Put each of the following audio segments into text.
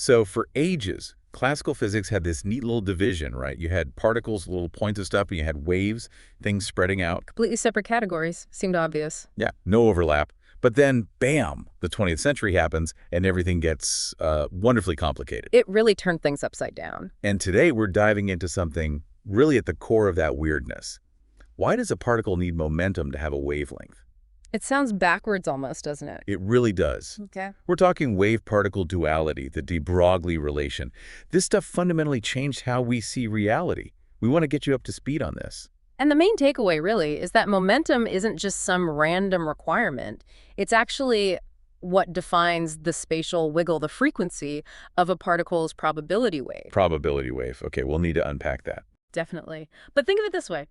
So for ages, classical physics had this neat little division, right? You had particles, little points of stuff, and you had waves, things spreading out. Completely separate categories. Seemed obvious. Yeah, no overlap. But then, bam, the 20th century happens, and everything gets wonderfully complicated. It really turned things upside down. And today we're diving into something really at the core of that weirdness. Why does a particle need momentum to have a wavelength? It sounds backwards almost, doesn't it? It really does. Okay. We're talking wave-particle duality, the de Broglie relation. This stuff fundamentally changed how we see reality. We want to get you up to speed on this. And the main takeaway, really, is that momentum isn't just some random requirement. It's actually what defines the spatial wiggle, the frequency of a particle's probability wave. Probability wave. Okay, we'll need to unpack that. Definitely. But think of it this way.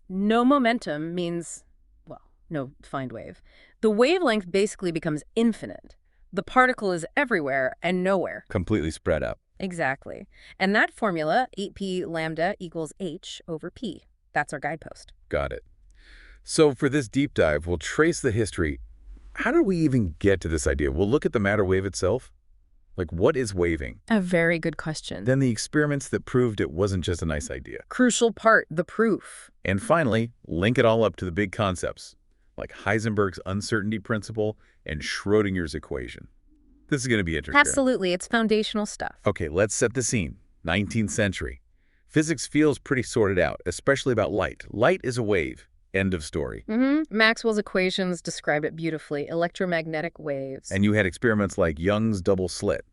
No momentum means, well, no defined wave. The wavelength basically becomes infinite. The particle is everywhere and nowhere. Completely spread out. Exactly. And that formula, 8p lambda equals h over p. That's our guidepost. Got it. So for this deep dive, we'll trace the history. How did we even get to this idea? We'll look at the matter wave itself. Like, what is waving? A very good question. Then the experiments that proved it wasn't just a nice idea. Crucial part, the proof. And finally, link it all up to the big concepts, like Heisenberg's uncertainty principle and Schrödinger's equation. This is going to be interesting. Absolutely. It's foundational stuff. Okay, let's set the scene. 19th century. Physics feels pretty sorted out, especially about light. Light is a wave. End of story. Maxwell's equations describe it beautifully. Electromagnetic waves. And you had experiments like Young's double-slit.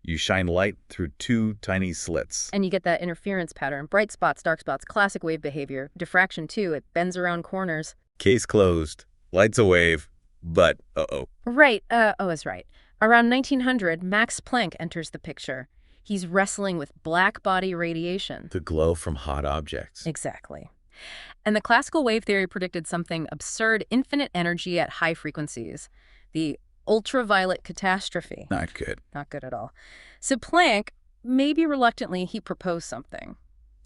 You shine light through two tiny slits. And you get that interference pattern. Bright spots, dark spots, classic wave behavior. Diffraction, too. It bends around corners. Case closed. Light's a wave, but uh-oh. Right. Is right. Around 1900, Max Planck enters the picture. He's wrestling with black body radiation. The glow from hot objects. Exactly. And the classical wave theory predicted something absurd, infinite energy at high frequencies. The ultraviolet catastrophe. Not good. Not good at all. So Planck, maybe reluctantly, he proposed something.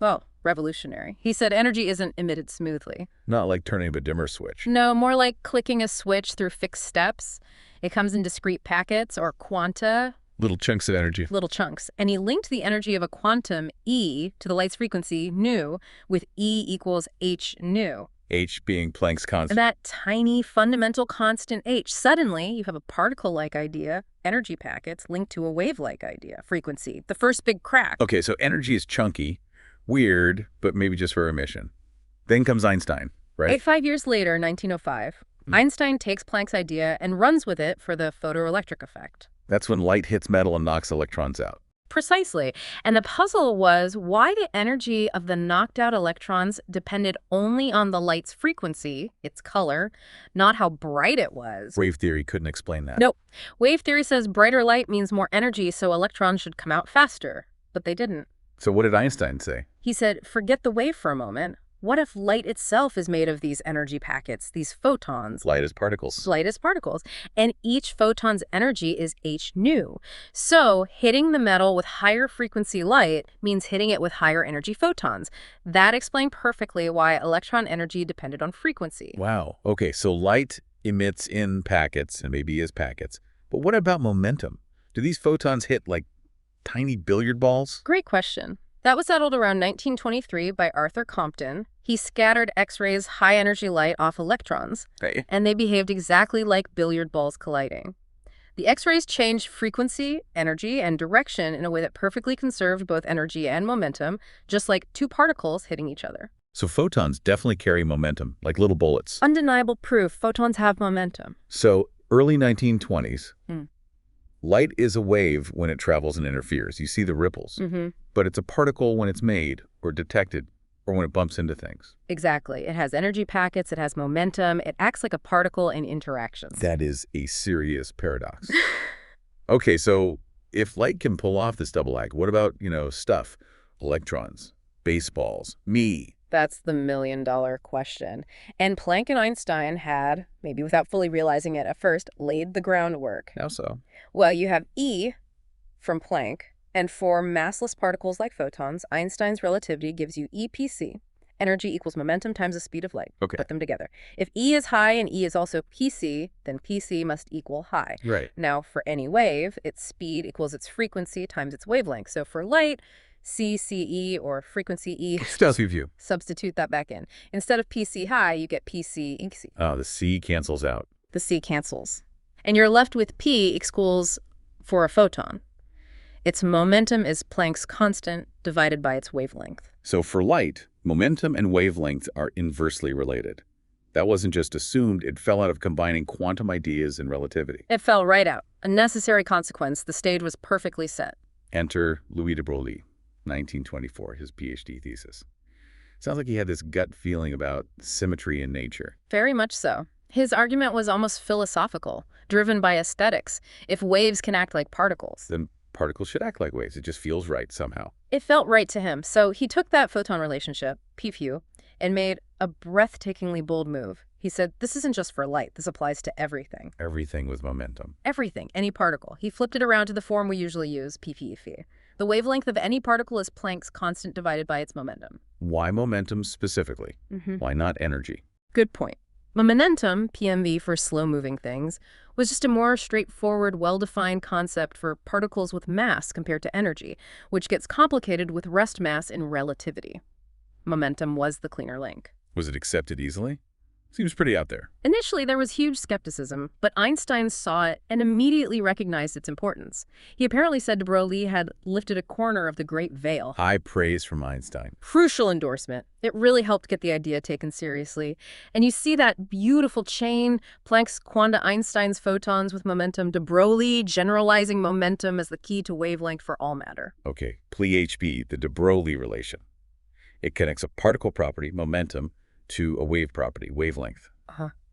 Well, revolutionary. He said energy isn't emitted smoothly. Not like turning up a dimmer switch. No, more like clicking a switch through fixed steps. It comes in discrete packets, or quanta. Little chunks of energy. Little chunks. And he linked the energy of a quantum, E, to the light's frequency, nu, with E equals h nu. H being Planck's constant. And that tiny fundamental constant h. Suddenly, you have a particle-like idea, energy packets, linked to a wave-like idea, frequency. The first big crack. Okay, so energy is chunky, weird, but maybe just for emission. Then comes Einstein, right? 5 years later, 1905, Einstein takes Planck's idea and runs with it for the photoelectric effect. That's when light hits metal and knocks electrons out. Precisely. And the puzzle was why the energy of the knocked out electrons depended only on the light's frequency, its color, not how bright it was. Wave theory couldn't explain that. Nope. Wave theory says brighter light means more energy, so electrons should come out faster. But they didn't. So what did Einstein say? He said, forget the wave for a moment. What if light itself is made of these energy packets, these photons? Light as particles. Light as particles. And each photon's energy is h nu. So hitting the metal with higher frequency light means hitting it with higher energy photons. That explained perfectly why electron energy depended on frequency. Wow. Okay, so light emits in packets and maybe as packets. But what about momentum? Do these photons hit like tiny billiard balls? Great question. That was settled around 1923 by Arthur Compton. He scattered X-rays, high-energy light off electrons, and they behaved exactly like billiard balls colliding. The X-rays changed frequency, energy, and direction in a way that perfectly conserved both energy and momentum, just like two particles hitting each other. So photons definitely carry momentum, like little bullets. Undeniable proof photons have momentum. So early 1920s, light is a wave when it travels and interferes. You see the ripples. But it's a particle when it's made or detected or when it bumps into things. Exactly. It has energy packets, it has momentum, it acts like a particle in interactions. That is a serious paradox. Okay, so if light can pull off this double act, what about, stuff? Electrons, baseballs, me. That's the million-dollar question. And Planck and Einstein had, maybe without fully realizing it at first, laid the groundwork. How so? Well, you have E from Planck, and for massless particles like photons, Einstein's relativity gives you EPC. energy equals momentum times the speed of light. Okay. Put them together. If E is high and E is also PC, then PC must equal high. Right. Now, for any wave, its speed equals its frequency times its wavelength. So for light, CCE, or frequency E, substitute that back in. Instead of PC high, you get PC EC. Oh, the C cancels out. The C cancels. And you're left with P equals for a photon. Its momentum is Planck's constant divided by its wavelength. So for light, momentum and wavelength are inversely related. That wasn't just assumed, it fell out of combining quantum ideas and relativity. It fell right out. A necessary consequence. The stage was perfectly set. Enter Louis de Broglie, 1924, his PhD thesis. Sounds like he had this gut feeling about symmetry in nature. Very much so. His argument was almost philosophical, driven by aesthetics. If waves can act like particles, then particles should act like waves. It just feels right somehow. It felt right to him. So he took that photon relationship, P-few, and made a breathtakingly bold move. He said, this isn't just for light. This applies to everything. Everything with momentum. Everything, any particle. He flipped it around to the form we usually use, P-phi. The wavelength of any particle is Planck's constant divided by its momentum. Why momentum specifically? Why not energy? Good point. Momentum, PMV for slow-moving things, was just a more straightforward, well-defined concept for particles with mass compared to energy, which gets complicated with rest mass in relativity. Momentum was the cleaner link. Was it accepted easily? Seems pretty out there. Initially, there was huge skepticism, but Einstein saw it and immediately recognized its importance. He apparently said de Broglie had lifted a corner of the great veil. High praise from Einstein. Crucial endorsement. It really helped get the idea taken seriously. And you see that beautiful chain, Planck's quanta, Einstein's photons with momentum, de Broglie generalizing momentum as the key to wavelength for all matter. Okay, PLE-HB, the de Broglie relation. It connects a particle property, momentum, to a wave property, wavelength.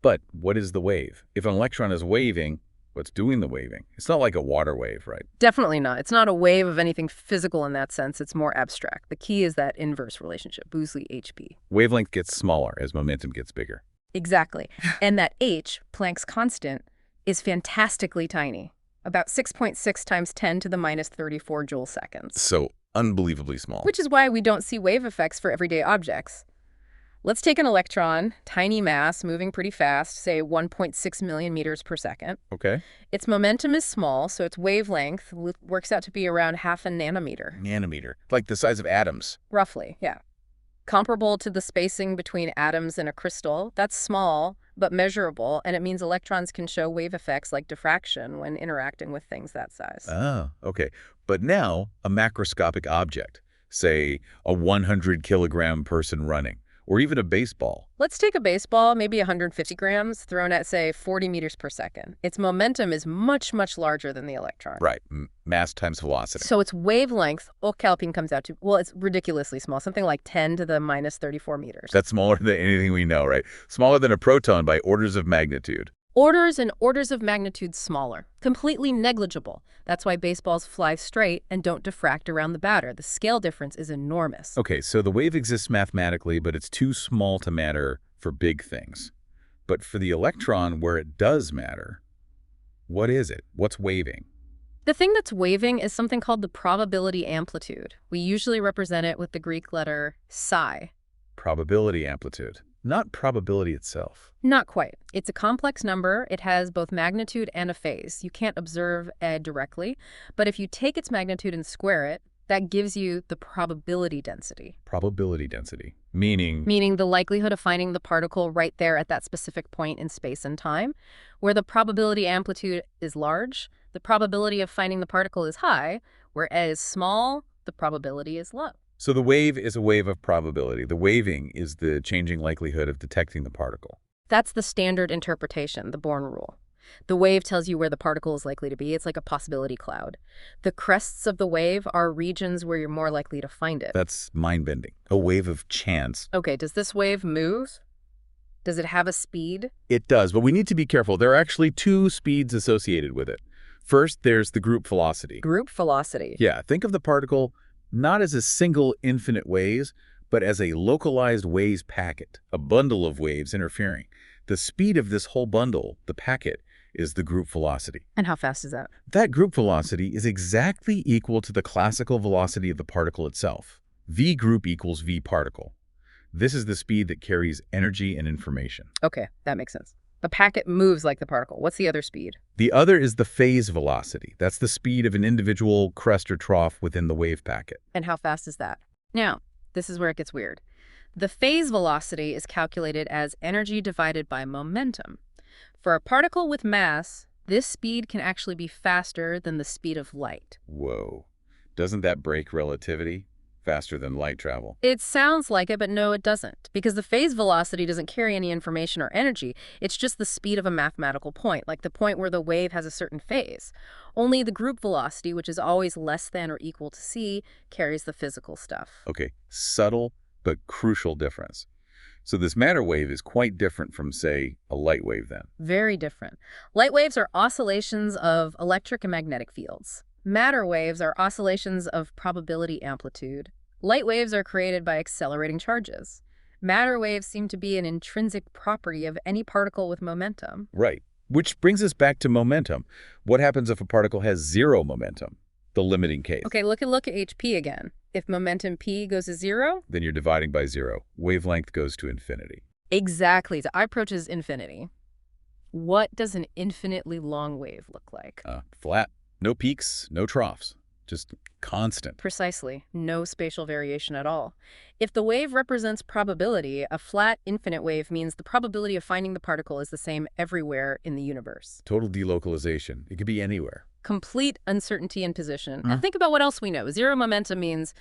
But what is the wave? If an electron is waving, what's doing the waving? It's not like a water wave, right? Definitely not. It's not a wave of anything physical in that sense. It's more abstract. The key is that inverse relationship, Double-Slit. Wavelength gets smaller as momentum gets bigger. Exactly. And that H, Planck's constant, is fantastically tiny. About 6.6 times 10 to the minus 34 joule seconds. So unbelievably small. Which is why we don't see wave effects for everyday objects. Let's take an electron, tiny mass, moving pretty fast, say 1.6 million meters per second. Okay. Its momentum is small, so its wavelength works out to be around half a nanometer. Nanometer. Like the size of atoms. Roughly, yeah. Comparable to the spacing between atoms in a crystal. That's small, but measurable, and it means electrons can show wave effects like diffraction when interacting with things that size. Oh, okay. But now, a macroscopic object, say a 100-kilogram person running, or even a baseball. Let's take a baseball, maybe 150 grams, thrown at, say, 40 meters per second. Its momentum is much, much larger than the electron. Right. Mass times velocity. So its wavelength, O'Calpin comes out to, well, it's ridiculously small, something like 10 to the minus 34 meters. That's smaller than anything we know, right? Smaller than a proton by orders of magnitude. Orders and orders of magnitude smaller. Completely negligible. That's why baseballs fly straight and don't diffract around the batter. The scale difference is enormous. Okay, so the wave exists mathematically, but it's too small to matter for big things. But for the electron, where it does matter, what is it? What's waving? The thing that's waving is something called the probability amplitude. We usually represent it with the Greek letter psi. Probability amplitude. Not probability itself. Not quite. It's a complex number. It has both magnitude and a phase. You can't observe it directly, but if you take its magnitude and square it, that gives you the probability density. Probability density, meaning? Meaning the likelihood of finding the particle right there at that specific point in space and time. Where the probability amplitude is large, the probability of finding the particle is high, whereas small, the probability is low. So the wave is a wave of probability. The waving is the changing likelihood of detecting the particle. That's the standard interpretation, the Born rule. The wave tells you where the particle is likely to be. It's like a possibility cloud. The crests of the wave are regions where you're more likely to find it. That's mind-bending. A wave of chance. Okay, does this wave move? Does it have a speed? It does, but we need to be careful. There are actually two speeds associated with it. First, there's the group velocity. Group velocity? Yeah, think of the particle not as a single infinite waves, but as a localized waves packet, a bundle of waves interfering. The speed of this whole bundle, the packet, is the group velocity. And how fast is that? That group velocity is exactly equal to the classical velocity of the particle itself. V group equals V particle. This is the speed that carries energy and information. Okay, that makes sense. The packet moves like the particle. What's the other speed? The other is the phase velocity. That's the speed of an individual crest or trough within the wave packet. And how fast is that? Now, this is where it gets weird. The phase velocity is calculated as energy divided by momentum. For a particle with mass, this speed can actually be faster than the speed of light. Whoa. Doesn't that break relativity? Faster than light travel. It sounds like it, but no, it doesn't. Because the phase velocity doesn't carry any information or energy. It's just the speed of a mathematical point, like the point where the wave has a certain phase. Only the group velocity, which is always less than or equal to c, carries the physical stuff. Okay, subtle but crucial difference. So this matter wave is quite different from, say, a light wave then. Very different. Light waves are oscillations of electric and magnetic fields. Matter waves are oscillations of probability amplitude. Light waves are created by accelerating charges. Matter waves seem to be an intrinsic property of any particle with momentum. Right. Which brings us back to momentum. What happens if a particle has zero momentum? The limiting case. Okay, look at hp again. If momentum p goes to zero, then you're dividing by zero. Wavelength goes to infinity. Exactly. The approaches infinity. What does an infinitely long wave look like? Flat. No peaks, no troughs. Just constant. Precisely. No spatial variation at all. If the wave represents probability, a flat, infinite wave means the probability of finding the particle is the same everywhere in the universe. Total delocalization. It could be anywhere. Complete uncertainty in position. Now think about what else we know. Zero momentum means,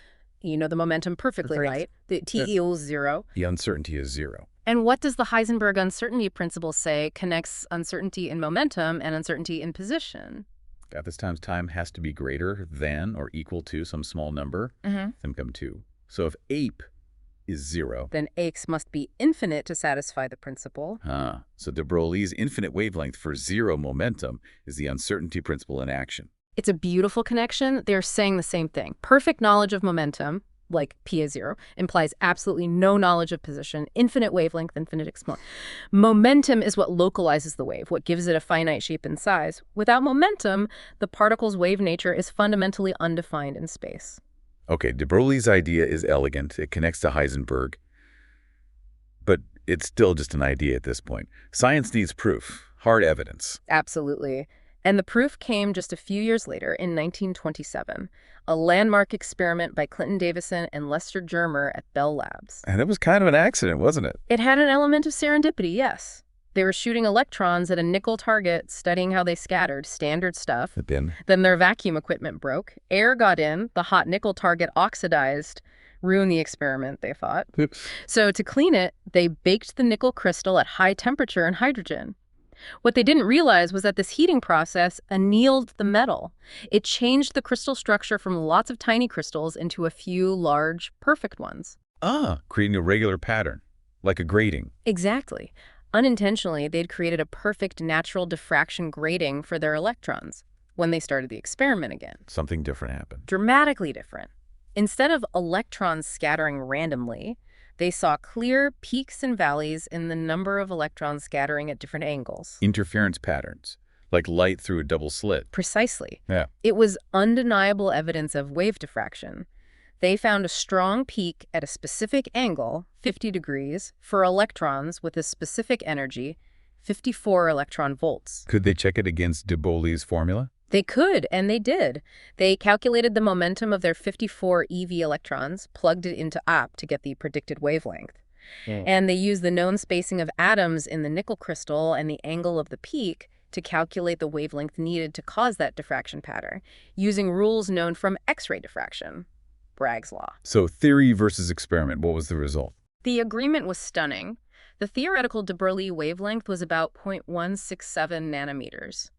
you know the momentum perfectly, right? The T equals zero. The uncertainty is zero. And what does the Heisenberg uncertainty principle say connects uncertainty in momentum and uncertainty in position? At this time has to be greater than or equal to some small number, then come 2. So if ape is zero, then x must be infinite to satisfy the principle. So de Broglie's infinite wavelength for zero momentum is the uncertainty principle in action. It's a beautiful connection. They're saying the same thing. Perfect knowledge of momentum, like p is zero, implies absolutely no knowledge of position, infinite wavelength, infinite exponent. Momentum is what localizes the wave, what gives it a finite shape and size. Without momentum, the particle's wave nature is fundamentally undefined in space. Okay, de Broglie's idea is elegant. It connects to Heisenberg. But it's still just an idea at this point. Science needs proof, hard evidence. Absolutely. And the proof came just a few years later in 1927, a landmark experiment by Clinton Davisson and Lester-Germer at Bell Labs. And it was kind of an accident, wasn't it? It had an element of serendipity, yes. They were shooting electrons at a nickel target, studying how they scattered, standard stuff. Then their vacuum equipment broke. Air got in, the hot nickel target oxidized, ruined the experiment, they thought. Oops. So to clean it, they baked the nickel crystal at high temperature in hydrogen. What they didn't realize was that this heating process annealed the metal. It changed the crystal structure from lots of tiny crystals into a few large, perfect ones. Creating a regular pattern, like a grating. Exactly. Unintentionally, they'd created a perfect natural diffraction grating for their electrons when they started the experiment again. Something different happened. Dramatically different. Instead of electrons scattering randomly, they saw clear peaks and valleys in the number of electrons scattering at different angles. Interference patterns, like light through a double slit. Precisely. Yeah. It was undeniable evidence of wave diffraction. They found a strong peak at a specific angle, 50 degrees, for electrons with a specific energy, 54 electron volts. Could they check it against de Broglie's formula? They could, and they did. They calculated the momentum of their 54 eV electrons, plugged it into AP to get the predicted wavelength. And they used the known spacing of atoms in the nickel crystal and the angle of the peak to calculate the wavelength needed to cause that diffraction pattern, using rules known from X-ray diffraction, Bragg's law. So theory versus experiment, what was the result? The agreement was stunning. The theoretical de Broglie wavelength was about 0.167 nanometers.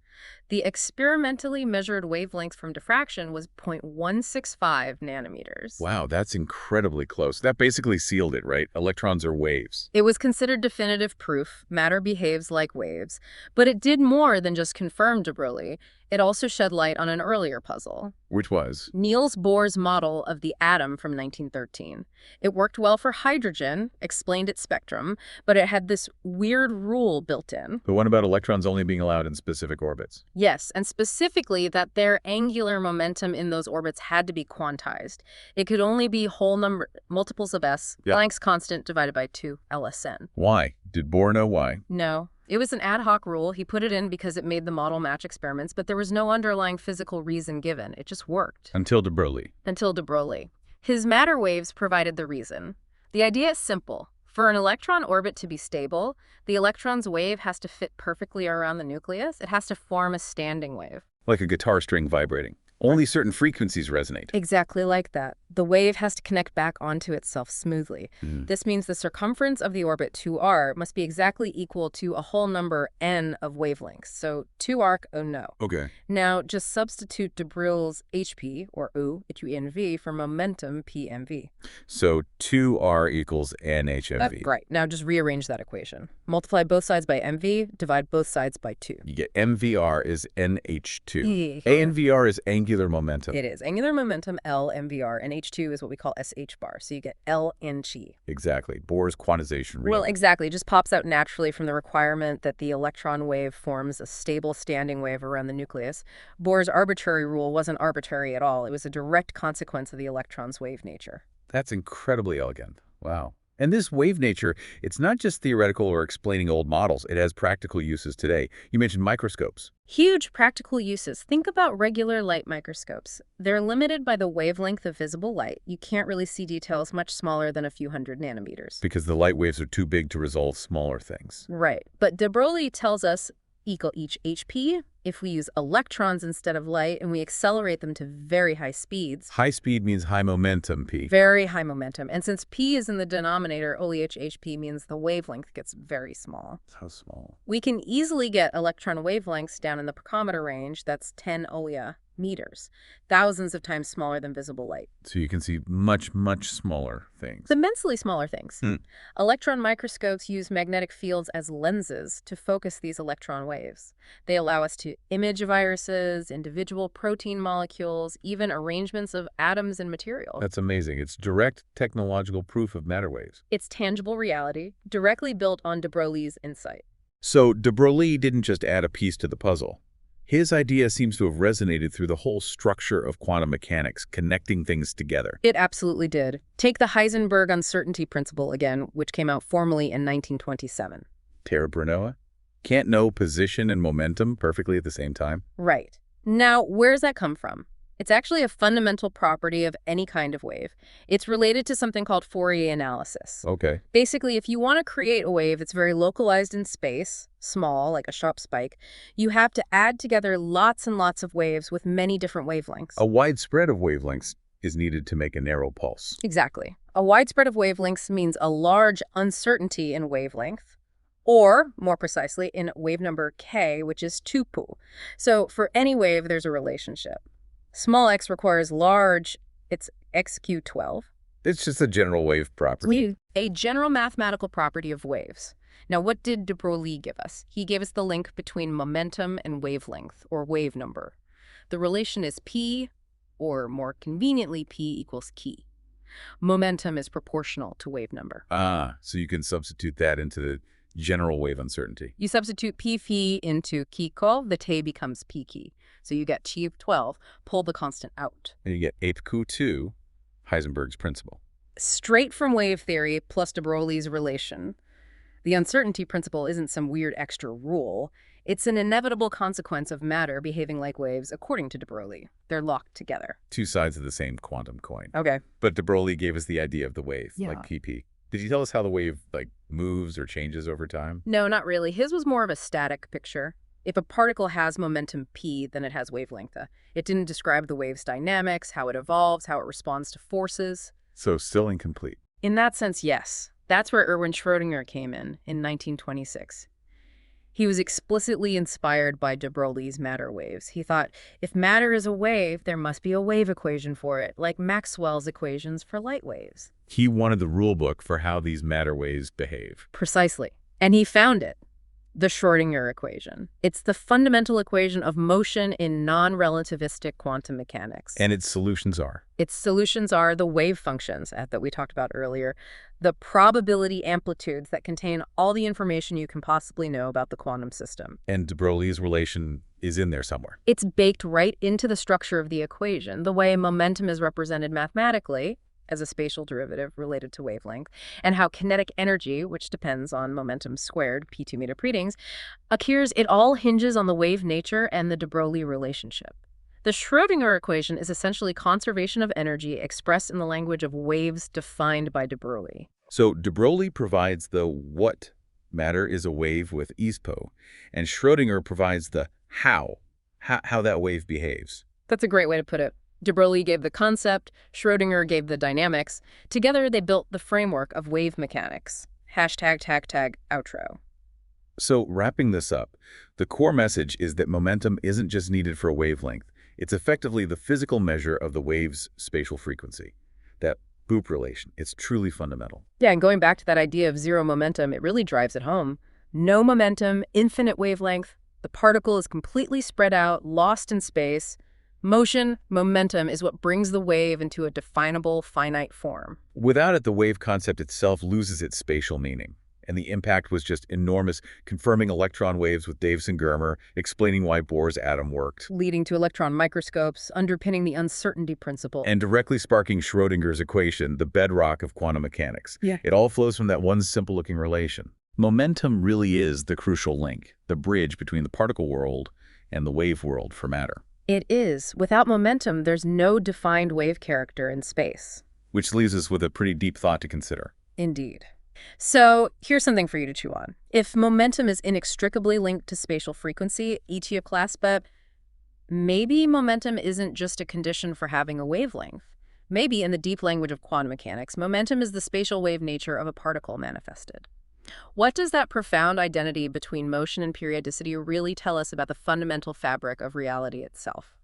The experimentally measured wavelength from diffraction was 0.165 nanometers. Wow, that's incredibly close. That basically sealed it, right? Electrons are waves. It was considered definitive proof. Matter behaves like waves. But it did more than just confirm de Broglie. It also shed light on an earlier puzzle. Which was? Niels Bohr's model of the atom from 1913. It worked well for hydrogen, explained its spectrum, but it had this weird rule built in. The one about electrons only being allowed in specific orbits. Yes, and specifically that their angular momentum in those orbits had to be quantized. It could only be whole number multiples of s, Planck's constant divided by 2, LSN. Why? Did Bohr know why? No. It was an ad hoc rule. He put it in because it made the model match experiments, but there was no underlying physical reason given. It just worked. Until de Broglie. Until de Broglie. His matter waves provided the reason. The idea is simple. For an electron orbit to be stable, the electron's wave has to fit perfectly around the nucleus. It has to form a standing wave. Like a guitar string vibrating. Only certain frequencies resonate. Exactly like that. The wave has to connect back onto itself smoothly. This means the circumference of the orbit 2r must be exactly equal to a whole number n of wavelengths. So 2 arc, oh no. Okay. Now just substitute de Broglie's HP, or U, HUNV, for momentum PMV. So 2r equals NHMV. Right. Now just rearrange that equation. Multiply both sides by MV, divide both sides by 2. You get MVR is NH2. ANVR is angular momentum. It is. Angular momentum, L, MVR, and H2 is what we call SH bar. So you get L and G. Exactly. Bohr's quantization rule. Well, exactly. It just pops out naturally from the requirement that the electron wave forms a stable standing wave around the nucleus. Bohr's arbitrary rule wasn't arbitrary at all. It was a direct consequence of the electron's wave nature. That's incredibly elegant. Wow. And this wave nature, it's not just theoretical or explaining old models. It has practical uses today. You mentioned microscopes. Huge practical uses. Think about regular light microscopes. They're limited by the wavelength of visible light. You can't really see details much smaller than a few hundred nanometers. Because the light waves are too big to resolve smaller things. Right. But de Broglie tells us equal each HP if we use electrons instead of light and we accelerate them to very high speeds. High speed means high momentum, P. Very high momentum. And since P is in the denominator, OEH HP means the wavelength gets very small. How small? We can easily get electron wavelengths down in the picometer range. That's 10 OEA meters, thousands of times smaller than visible light. So you can see much, much smaller things. Immensely smaller things. Electron microscopes use magnetic fields as lenses to focus these electron waves. They allow us to image viruses, individual protein molecules, even arrangements of atoms and material. That's amazing. It's direct technological proof of matter waves. It's tangible reality, directly built on de Broglie's insight. So de Broglie didn't just add a piece to the puzzle. His idea seems to have resonated through the whole structure of quantum mechanics, connecting things together. It absolutely did. Take the Heisenberg uncertainty principle again, which came out formally in 1927. Terra Brunella? Can't know position and momentum perfectly at the same time? Right. Now, where does that come from? It's actually a fundamental property of any kind of wave. It's related to something called Fourier analysis. Okay. Basically, if you want to create a wave that's very localized in space, small, like a sharp spike, you have to add together lots and lots of waves with many different wavelengths. A wide spread of wavelengths is needed to make a narrow pulse. Exactly. A wide spread of wavelengths means a large uncertainty in wavelength, or, more precisely, in wave number k, which is 2pu. So for any wave, there's a relationship. Small x requires large, it's xq12. It's just a general wave property. A general mathematical property of waves. Now, what did de Broglie give us? He gave us the link between momentum and wavelength, or wave number. The relation is p, or more conveniently, p equals key. Momentum is proportional to wave number. Ah, so you can substitute that into the general wave uncertainty. You substitute p phi into key ko, the T becomes p key. So you get T of 12, pull the constant out. And you get APQ2, Heisenberg's principle. Straight from wave theory plus de Broglie's relation. The uncertainty principle isn't some weird extra rule. It's an inevitable consequence of matter behaving like waves according to de Broglie. They're locked together. Two sides of the same quantum coin. Okay. But de Broglie gave us the idea of the wave, Yeah. like PP. Did he tell us how the wave, moves or changes over time? No, not really. His was more of a static picture. If a particle has momentum p, then it has wavelength. It didn't describe the wave's dynamics, how it evolves, how it responds to forces. So still incomplete. In that sense, yes. That's where Erwin Schrödinger came in 1926. He was explicitly inspired by de Broglie's matter waves. He thought, if matter is a wave, there must be a wave equation for it, like Maxwell's equations for light waves. He wanted the rule book for how these matter waves behave. Precisely. And he found it. The Schrödinger equation. It's the fundamental equation of motion in non-relativistic quantum mechanics. And its solutions are? Its solutions are the wave functions that we talked about earlier, the probability amplitudes that contain all the information you can possibly know about the quantum system. And de Broglie's relation is in there somewhere. It's baked right into the structure of the equation, the way momentum is represented mathematically as a spatial derivative related to wavelength, and how kinetic energy, which depends on momentum squared, p2 meter readings, occurs. It all hinges on the wave nature and the de Broglie relationship. The Schrödinger equation is essentially conservation of energy expressed in the language of waves defined by de Broglie. So de Broglie provides the what matter is a wave with ISPO, and Schrödinger provides the how that wave behaves. That's a great way to put it. De Broglie gave the concept, Schrödinger gave the dynamics. Together, they built the framework of wave mechanics. #outro. So wrapping this up, the core message is that momentum isn't just needed for a wavelength. It's effectively the physical measure of the wave's spatial frequency. That Boop relation, it's truly fundamental. Yeah, and going back to that idea of zero momentum, it really drives it home. No momentum, infinite wavelength. The particle is completely spread out, lost in space. Motion, momentum, is what brings the wave into a definable, finite form. Without it, the wave concept itself loses its spatial meaning. And the impact was just enormous, confirming electron waves with Davisson-Germer, explaining why Bohr's atom worked. Leading to electron microscopes, underpinning the uncertainty principle. And directly sparking Schrödinger's equation, the bedrock of quantum mechanics. Yeah. It all flows from that one simple-looking relation. Momentum really is the crucial link, the bridge between the particle world and the wave world for matter. It is. Without momentum, there's no defined wave character in space. Which leaves us with a pretty deep thought to consider. Indeed. So here's something for you to chew on. If momentum is inextricably linked to spatial frequency, ET of class, but maybe momentum isn't just a condition for having a wavelength. Maybe in the deep language of quantum mechanics, momentum is the spatial wave nature of a particle manifested. What does that profound identity between motion and periodicity really tell us about the fundamental fabric of reality itself?